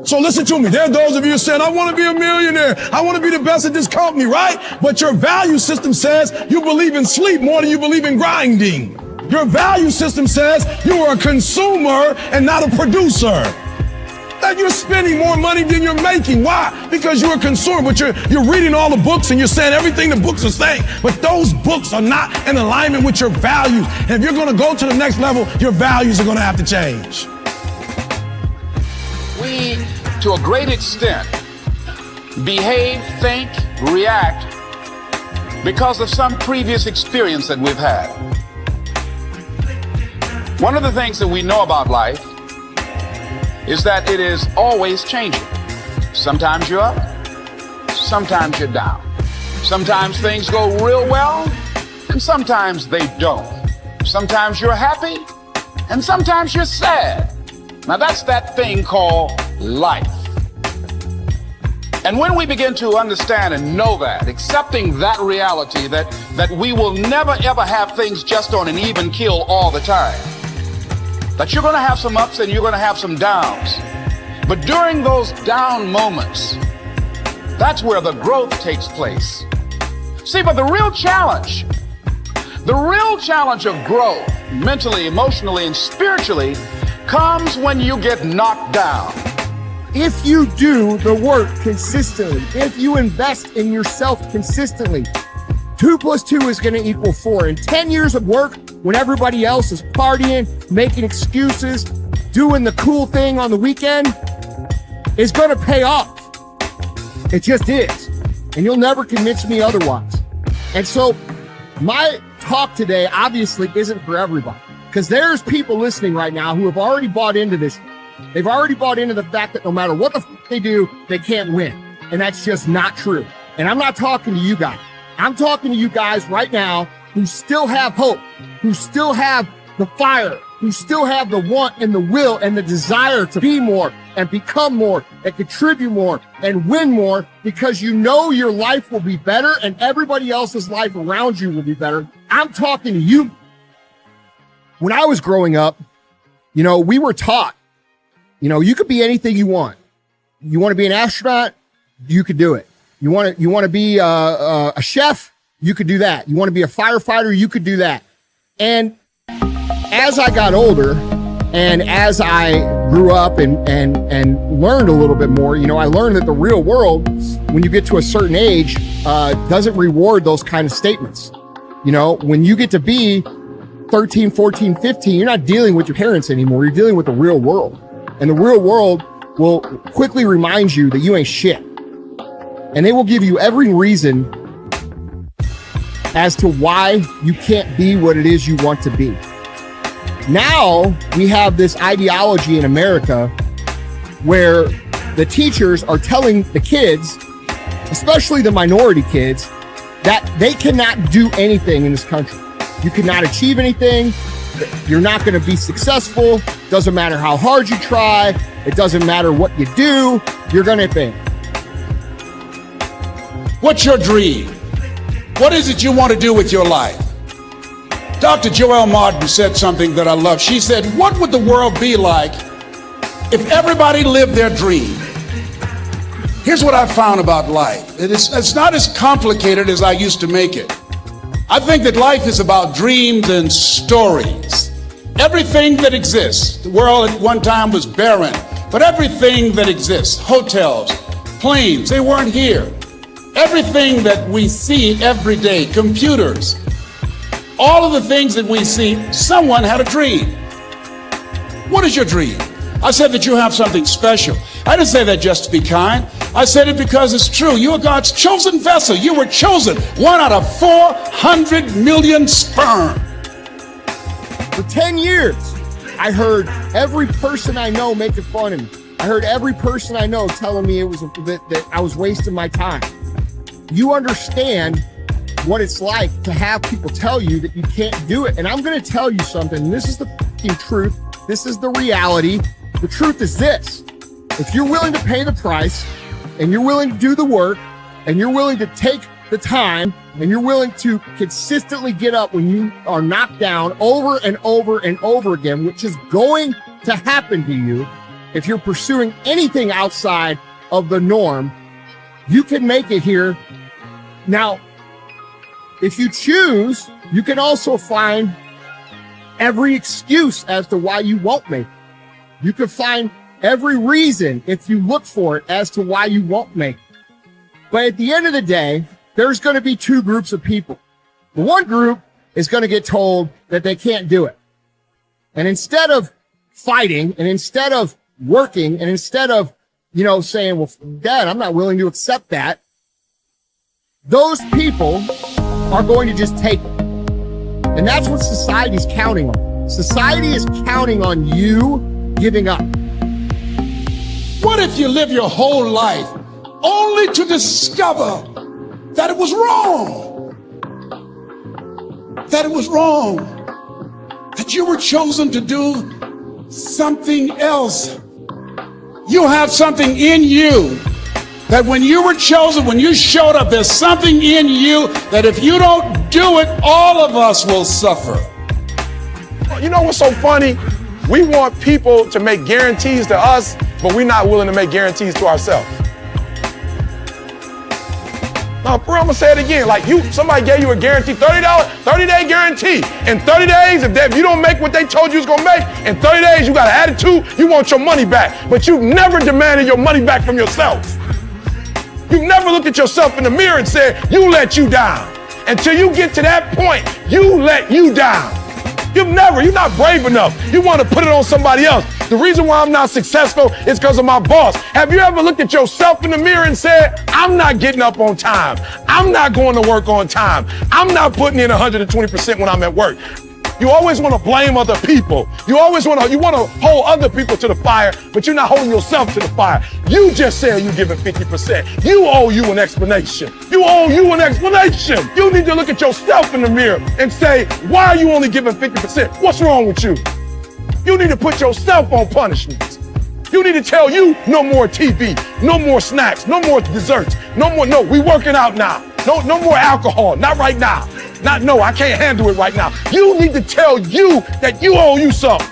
So listen to me. There are those of you saying, I want to be a millionaire. I want to be the best at this company, right? But your value system says you believe in sleep more than you believe in grinding. Your value system says you are a consumer and not a producer. That you're spending more money than you're making. Why? Because you're a consumer, but you're reading all the books and you're saying everything the books are saying, but those books are not in alignment with your values. And if you're going to go to the next level, your values are going to have to change. We, to a great extent, behave, think, react because of some previous experience that we've had. One of the things that we know about life is that it is always changing. Sometimes you're up, sometimes you're down. Sometimes things go real well, and sometimes they don't. Sometimes you're happy, and sometimes you're sad. Now that's that thing called life. And when we begin to understand and know that, accepting that reality that we will never ever have things just on an even keel all the time, that you're going to have some ups and you're going to have some downs. But during those down moments, that's where the growth takes place. See, but the real challenge of growth, mentally, emotionally, and spiritually, comes when you get knocked down. If you do the work consistently, if you invest in yourself consistently, 2 + 2 is going to equal 4. In 10 years of work, when everybody else is partying, making excuses, doing the cool thing on the weekend, is going to pay off. It just is. And you'll never convince me otherwise. And so my talk today obviously isn't for everybody, because there's people listening right now who have already bought into this. They've already bought into the fact that no matter what the they do, they can't win. And that's just not true. And I'm not talking to you guys. I'm talking to you guys right now who still have hope, who still have the fire, who still have the want and the will and the desire to be more and become more and contribute more and win more, because you know your life will be better and everybody else's life around you will be better. I'm talking to you. When I was growing up, we were taught, you could be anything you want. You want to be an astronaut? You could do it. You want to be a chef? You could do that. You want to be a firefighter? You could do that. And as I got older and as I grew up and learned a little bit more, I learned that the real world, when you get to a certain age, doesn't reward those kind of statements. When you get to be 13, 14, 15, you're not dealing with your parents anymore. You're dealing with the real world. And the real world will quickly remind you that you ain't shit. And they will give you every reason as to why you can't be what it is you want to be. Now we have this ideology in America where the teachers are telling the kids, especially the minority kids, that they cannot do anything in this country. You cannot achieve anything. You're not going to be successful. Doesn't matter how hard you try. It doesn't matter what you do. You're going to fail. What's your dream? What is it you want to do with your life? Dr. Joelle Martin said something that I love. She said, what would the world be like if everybody lived their dream? Here's what I found about life. It's not as complicated as I used to make it. I think that life is about dreams and stories. Everything that exists, the world at one time was barren, but everything that exists, hotels, planes, they weren't here. Everything that we see every day, computers, all of the things that we see, someone had a dream. What is your dream? I said that you have something special. I didn't say that just to be kind. I said it because it's true. You are God's chosen vessel. You were chosen, 1 out of 400 million sperm. For 10 years, I heard every person I know making fun of me. I heard every person I know telling me that I was wasting my time. You understand what it's like to have people tell you that you can't do it. And I'm going to tell you something. This is the fucking truth. This is the reality. The truth is this. If you're willing to pay the price and you're willing to do the work and you're willing to take the time and you're willing to consistently get up when you are knocked down over and over and over again, which is going to happen to you, if you're pursuing anything outside of the norm, you can make it here. Now, if you choose, you can also find every excuse as to why you won't make it. You can find every reason, if you look for it, as to why you won't make it. But at the end of the day, there's going to be two groups of people. The one group is going to get told that they can't do it. And instead of fighting, and instead of working, and instead of, saying, well, Dad, I'm not willing to accept that, those people are going to just take it. And that's what society's counting on. Society is counting on you giving up. What if you live your whole life only to discover that it was wrong? That it was wrong. That you were chosen to do something else. You have something in you that when you were chosen, when you showed up, there's something in you that if you don't do it, all of us will suffer. You know what's so funny? We want people to make guarantees to us, but we're not willing to make guarantees to ourselves. Now, bro, I'm gonna say it again. Like somebody gave you a guarantee, $30, 30-day guarantee. In 30 days, if you don't make what they told you was gonna make, in 30 days, you got an attitude, you want your money back. But you've never demanded your money back from yourself. You've never looked at yourself in the mirror and said, you let you down. Until you get to that point, you let you down. You're not brave enough. You want to put it on somebody else. The reason why I'm not successful is because of my boss. Have you ever looked at yourself in the mirror and said, I'm not getting up on time. I'm not going to work on time. I'm not putting in 120% when I'm at work. You always want to blame other people. You want to hold other people to the fire, but you're not holding yourself to the fire. You just said you're giving 50%. You owe you an explanation. You need to look at yourself in the mirror and say, why are you only giving 50%? What's wrong with you? You need to put yourself on punishment. You need to tell you no more TV, no more snacks, no more desserts, no, we working out now. No more alcohol, not right now. I can't handle it right now. You need to tell you that you owe you something.